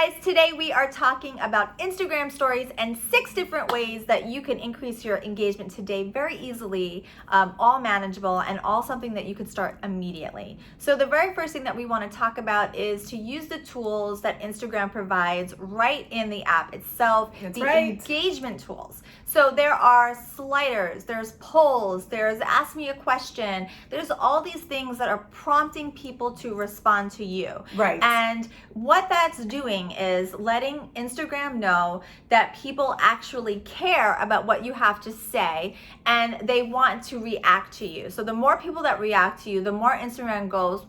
guys, today we are talking about Instagram stories and 6 different ways that you can increase your engagement today very easily, all manageable and all something that you could start immediately. So the very first thing that we want to talk about is to use the tools that Instagram provides right in the app itself, engagement tools. So there are sliders, there's polls, there's ask me a question, there's all these things that are prompting people to respond to you. Right. And what that's doing is letting Instagram know that people actually care about what you have to say and they want to react to you. So the more people that react to you, the more Instagram goes,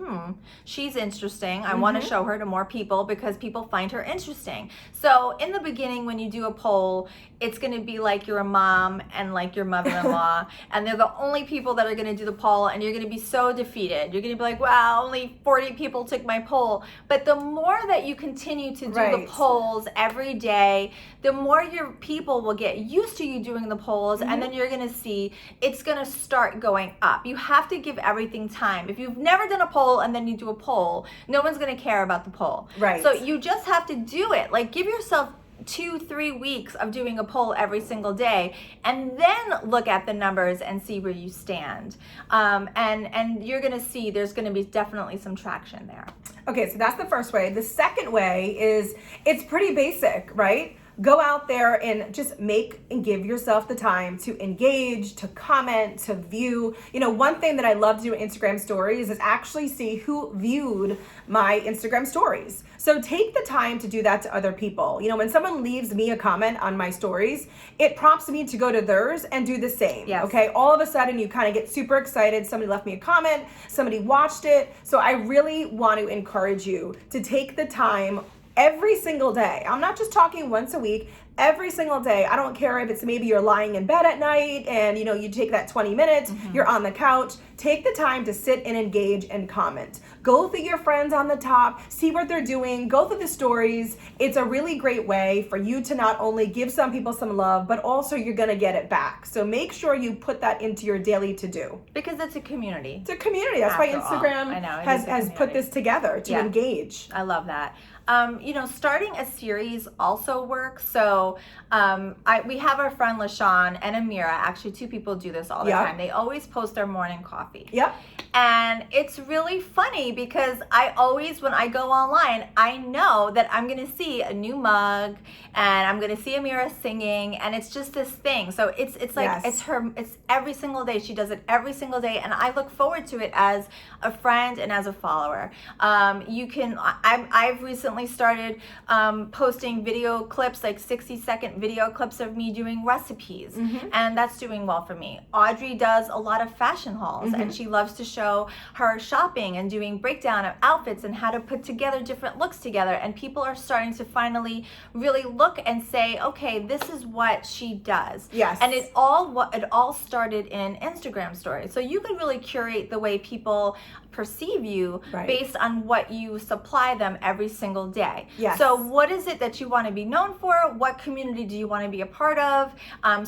she's interesting. I want to show her to more people because people find her interesting. So in the beginning, when you do a poll, it's going to be like you're a mom and like your mother-in-law, and they're the only people that are going to do the poll, and you're going to be so defeated. You're going to be like, wow, only 40 people took my poll. But the more that you continue to do the polls every day, the more your people will get used to you doing the polls, and then you're going to see it's going to start going up. You have to give everything time. If you've never done a poll and then you do a poll, no one's going to care about the poll. Right. So you just have to do it. Like, give yourself 2-3 weeks of doing a poll every single day, and then look at the numbers and see where you stand. And you're going to see there's going to be definitely some traction there. Okay, so that's the first way. The second way is, it's pretty basic, right? Go out there and just make and give yourself the time to engage, to comment, to view. You know, one thing that I love to do in Instagram stories is actually see who viewed my Instagram stories. So take the time to do that to other people. You know, when someone leaves me a comment on my stories, it prompts me to go to theirs and do the same. Yes. Okay, all of a sudden you kind of get super excited. Somebody left me a comment, somebody watched it. So I really want to encourage you to take the time every single day. I'm not just talking once a week, every single day. I don't care if it's maybe you're lying in bed at night and you take that 20 minutes, you're on the couch. Take the time to sit and engage and comment. Go through your friends on the top, see what they're doing, go through the stories. It's a really great way for you to not only give some people some love, but also you're gonna get it back. So make sure you put that into your daily to-do. Because it's a community. It's a community. That's why Instagram has put this together to engage. I love that. Starting a series also works. So we have our friend LaShawn and Amira. Actually, 2 people do this all the time. They always post their morning coffee. Yep. And it's really funny because I always, when I go online, I know that I'm going to see a new mug and I'm going to see Amira singing, and it's just this thing. So it's like, it's every single day. She does it every single day, and I look forward to it as a friend and as a follower. I've recently started posting video clips, like 60-second video clips of me doing recipes, and that's doing well for me. Audrey does a lot of fashion hauls, and she loves to show her shopping and doing breakdown of outfits and how to put together different looks together, and people are starting to finally really look and say, okay, this is what she does. Yes. And it all started in Instagram stories. So you can really curate the way people perceive you based on what you supply them every single day. Yes. So what is it that you want to be known for? What community do you want to be a part of?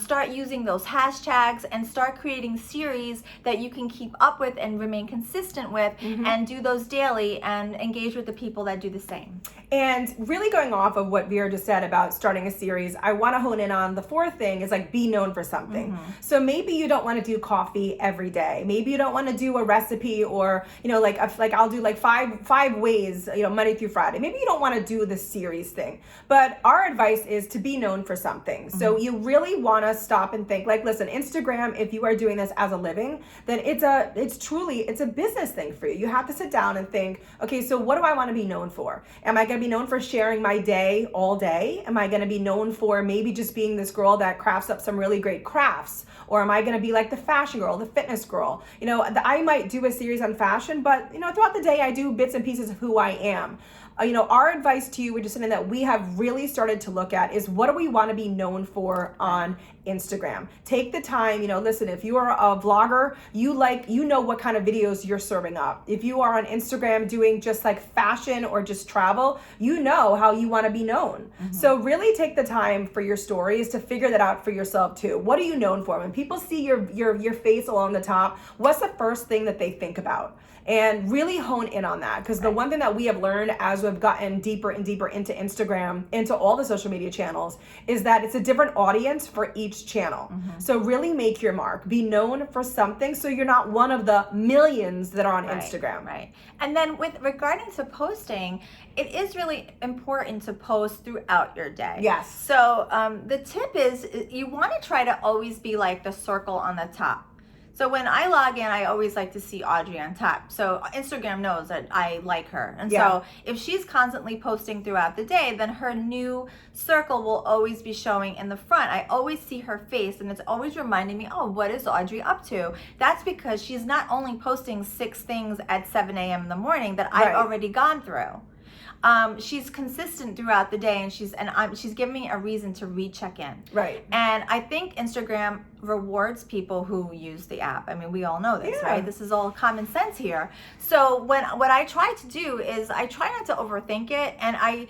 Start using those hashtags and start creating series that you can keep up with and remain consistent with, and do those daily and engage with the people that do the same. And really going off of what Vera just said about starting a series, I want to hone in on the 4th thing is like, be known for something. So maybe you don't want to do coffee every day. Maybe you don't want to do a recipe, or like I'll do like five ways, Monday through Friday. Maybe you don't want to do the series thing. But our advice is to be known for something. So you really want to stop and think, like, listen, Instagram, if you are doing this as a living, then it's a business thing for you. You have to sit down and think, okay, so what do I want to be known for? Am I going to be known for sharing my day all day? Am I going to be known for maybe just being this girl that crafts up some really great crafts? Or am I going to be like the fashion girl, the fitness girl? I might do a series on fashion, but throughout the day I do bits and pieces of who I am. Our advice to you, which is something that we have really started to look at, is what do we want to be known for on Instagram? Take the time, listen, if you are a vlogger, you know what kind of videos you're serving up. If you are on Instagram doing just like fashion or just travel, you know how you want to be known. So really take the time for your stories to figure that out for yourself too. What are you known for? When people see your face along the top, what's the first thing that they think about? and really hone in on that. Because the one thing that we have learned as we've gotten deeper and deeper into Instagram, into all the social media channels, is that it's a different audience for each channel. So really make your mark. Be known for something so you're not one of the millions that are on Instagram. Right. And then with regarding to posting, it is really important to post throughout your day. Yes. So the tip is you want to try to always be like the circle on the top. So when I log in, I always like to see Audrey on top. So Instagram knows that I like her. And so if she's constantly posting throughout the day, then her new circle will always be showing in the front. I always see her face, and it's always reminding me, oh, what is Audrey up to? That's because she's not only posting 6 things at 7 a.m. in the morning that I've already gone through. She's consistent throughout the day, and she's giving me a reason to recheck in. Right. And I think Instagram rewards people who use the app. I mean, we all know this, right? This is all common sense here. So what I try to do is I try not to overthink it, and I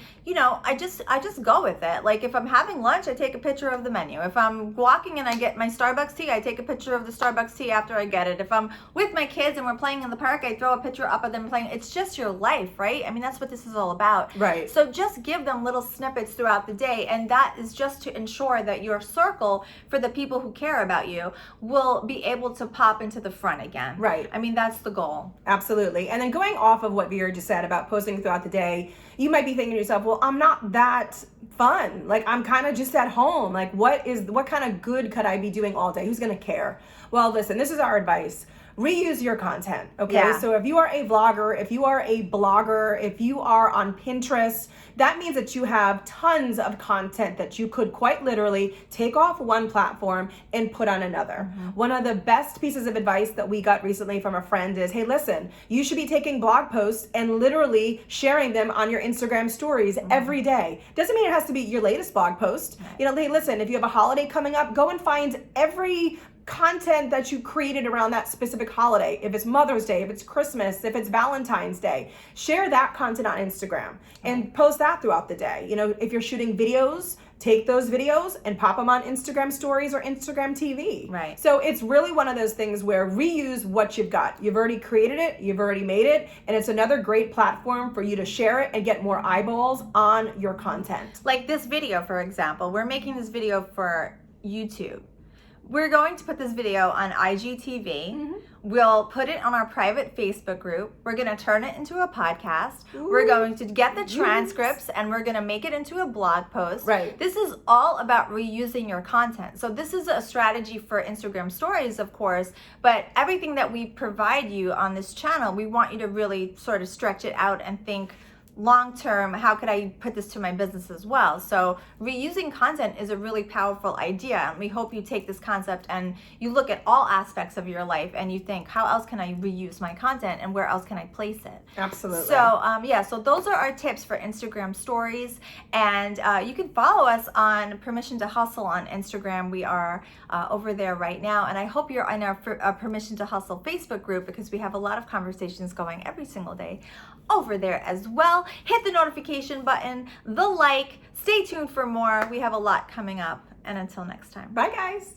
just go with it. Like if I'm having lunch, I take a picture of the menu. If I'm walking and I get my Starbucks tea, I take a picture of the Starbucks tea after I get it. If I'm with my kids and we're playing in the park, I throw a picture up of them playing. It's just your life, right? I mean, that's what this is all about. Right. So just give them little snippets throughout the day, and that is just to ensure that your circle for the people who care about you will be able to pop into the front again. Right. I mean, that's the goal. Absolutely. And then going off of what Vera just said about posting throughout the day, you might be thinking to yourself, well, I'm not that fun. Like I'm kind of just at home. Like what kind of good could I be doing all day? Who's going to care? Well, listen, this is our advice. Reuse your content, okay? Yeah. So if you are a vlogger, if you are a blogger, if you are on Pinterest, that means that you have tons of content that you could quite literally take off one platform and put on another. One of the best pieces of advice that we got recently from a friend is, hey, listen, you should be taking blog posts and literally sharing them on your Instagram stories every day. Doesn't mean it has to be your latest blog post. You know, hey, listen, if you have a holiday coming up, go and find every content that you created around that specific holiday. If it's Mother's Day, if it's Christmas, if it's Valentine's Day, share that content on Instagram and post that throughout the day. You know, if you're shooting videos, take those videos and pop them on Instagram stories or Instagram TV. Right. So it's really one of those things where reuse what you've got. You've already created it, you've already made it, and it's another great platform for you to share it and get more eyeballs on your content. Like this video, for example, we're making this video for YouTube. We're going to put this video on IGTV. We'll put it on our private Facebook group. We're going to turn it into a podcast. We're going to get the transcripts and we're going to make it into a blog post. Right. This is all about reusing your content. So this is a strategy for Instagram stories, of course, but everything that we provide you on this channel, we want you to really sort of stretch it out and think long term, how could I put this to my business as well? So reusing content is a really powerful idea. And we hope you take this concept and you look at all aspects of your life and you think, how else can I reuse my content and where else can I place it? Absolutely. So so those are our tips for Instagram stories. And you can follow us on Permission to Hustle on Instagram. We are over there right now. And I hope you're in our Permission to Hustle Facebook group because we have a lot of conversations going every single day over there as well. Hit the notification button, the like, stay tuned for more. We have a lot coming up. And until next time. Bye, guys.